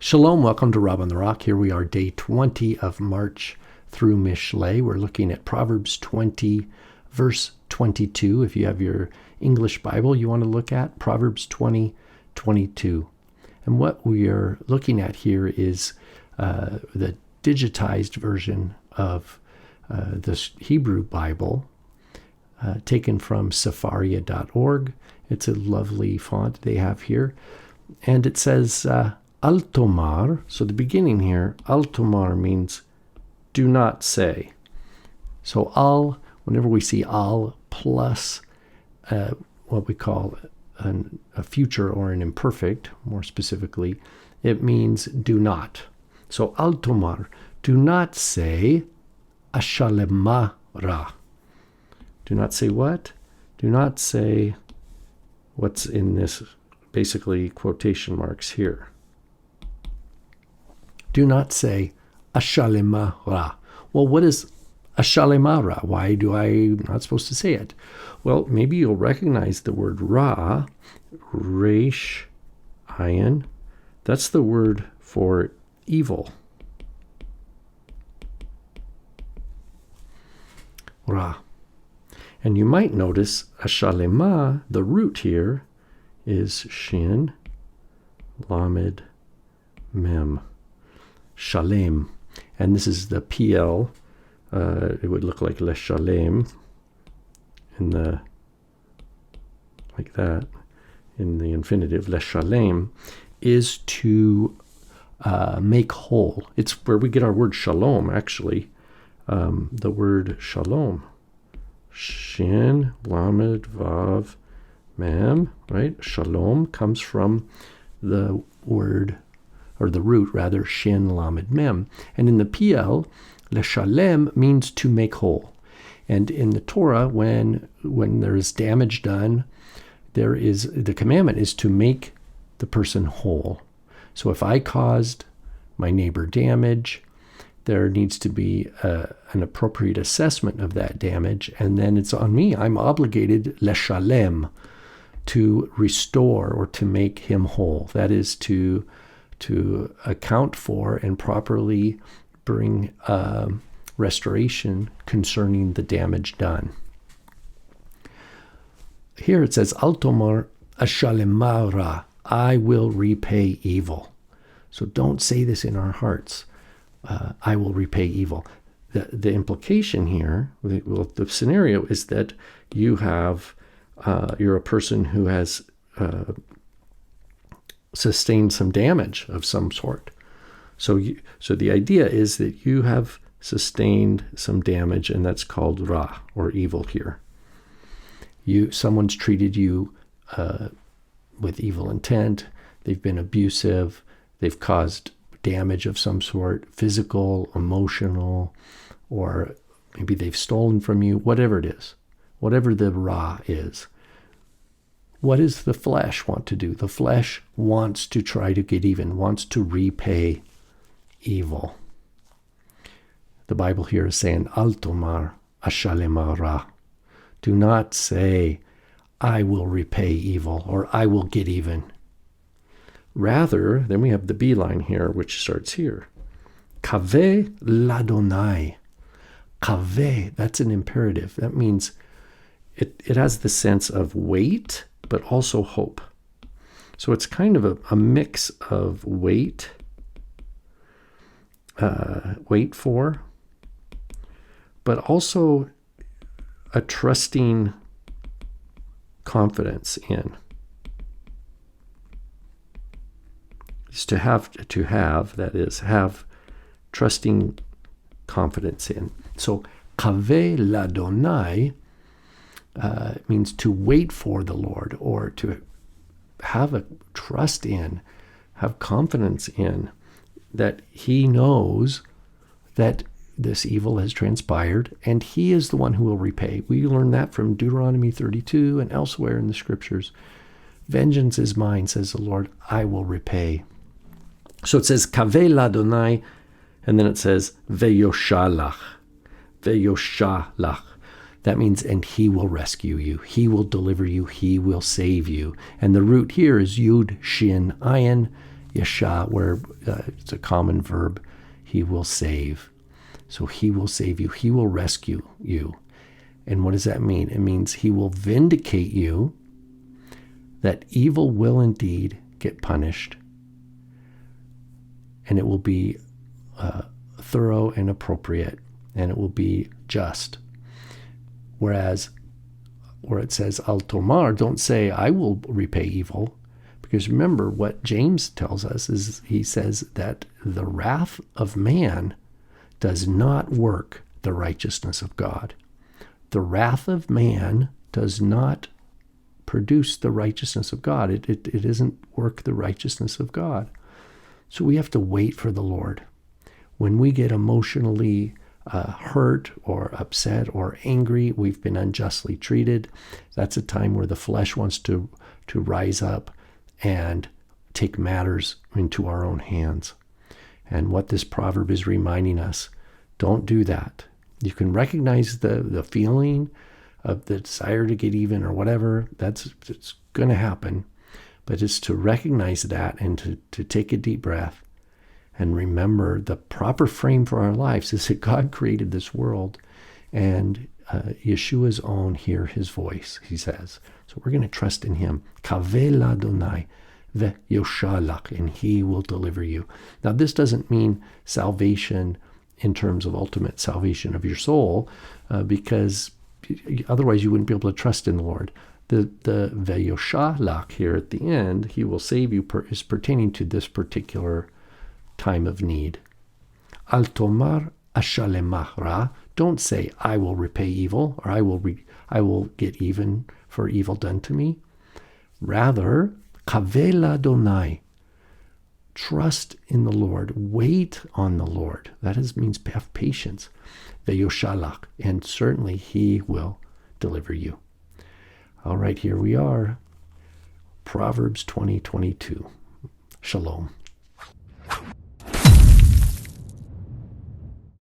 Shalom, welcome to Rob on the Rock. Here we are, day 20 of March through Mishlei. We're looking at Proverbs 20, verse 22. If you have your English Bible you want to look at, Proverbs 20, 22. And what we are looking at here is the digitized version of this Hebrew Bible, taken from Sefaria.org. It's a lovely font they have here. And it says, Altomar, so the beginning here, Altomar means do not say. So al, whenever we see al plus what we call a future or an imperfect, more specifically, it means do not. So Altomar, do not say ashalemara. Do not say what? Do not say what's in this, basically quotation marks here. Do not say ashalemara. Well, what is ashalemara? Why do I not supposed to say it? Well, maybe you'll recognize the word ra, resh, ayin. That's the word for evil. Ra. And you might notice ashalema, the root here, is shin, lamed, mem. Shalem. And this is the PL. It would look like le shalem in the, like that, in the infinitive. Le shalem is to make whole. It's where we get our word shalom, actually. The word shalom. Shin, lamed, vav, mem, right? Shalom comes from the word, or the root rather, shin, lamed, mem. And in the PL, leshalem means to make whole. And in the Torah, when there is damage done, the commandment is to make the person whole. So if I caused my neighbor damage, there needs to be an appropriate assessment of that damage, and then it's on me. I'm obligated leshalem, to restore or to make him whole. That is to account for and properly bring restoration concerning the damage done. Here it says, Altomar ashalemara, I will repay evil. So don't say this in our hearts. I will repay evil. The implication here, the scenario is that you're a person who has sustained some damage of some sort. So the idea is that you have sustained some damage, and that's called ra, or evil here. Someone's treated you with evil intent. They've been abusive. They've caused damage of some sort, physical, emotional, or maybe they've stolen from you, whatever it is, whatever the ra is. What does the flesh want to do? The flesh wants to try to get even, wants to repay evil. The Bible here is saying, Altomar ashalemara. Do not say, I will repay evil, or I will get even. Rather, then we have the B line here, which starts here. Kaveh ladonai. Kaveh, that's an imperative. That means it has the sense of wait, but also hope. So it's kind of a mix of wait for, but also a trusting confidence in. Is to have, that is, have trusting confidence in. So, kaveh ladonai means to wait for the Lord, or to have a trust in, have confidence in, that he knows that this evil has transpired, and he is the one who will repay. We learn that from Deuteronomy 32 and elsewhere in the scriptures. Vengeance is mine, says the Lord, I will repay. So it says, Kaveh ladonai, and then it says, Veyoshalach. Veyoshalach. That means, and he will rescue you. He will deliver you. He will save you. And the root here is Yud, Shin, Ayin. Yasha, where it's a common verb, he will save. So he will save you. He will rescue you. And what does that mean? It means he will vindicate you, that evil will indeed get punished, and it will be thorough and appropriate, and it will be just. Whereas where it says al tomar, don't say I will repay evil, because remember what James tells us is he says that the wrath of man does not work the righteousness of God. The wrath of man does not produce the righteousness of God. It doesn't work the righteousness of God. So we have to wait for the Lord. When we get emotionally hurt or upset or angry, we've been unjustly treated, that's a time where the flesh wants to rise up and take matters into our own hands. And what this proverb is reminding us, don't do that. You can recognize the feeling of the desire to get even or whatever. It's going to happen. But it's to recognize that and to take a deep breath and remember the proper frame for our lives is that God created this world, and Yeshua's own hear his voice, he says. So we're going to trust in him. Kavel Adonai ve'yoshalach, and he will deliver you. Now this doesn't mean salvation in terms of ultimate salvation of your soul, because otherwise you wouldn't be able to trust in the Lord. The ve'yoshalach here at the end, he will save you, is pertaining to this particular time of need. Al tomar ashalemah, don't say I will repay evil, or I will get even for evil done to me. Rather, kavel Adonai, trust in the Lord, wait on the Lord. That means have patience. Ve'yoshalach, and certainly he will deliver you. All right, here we are. Proverbs 20:22. Shalom.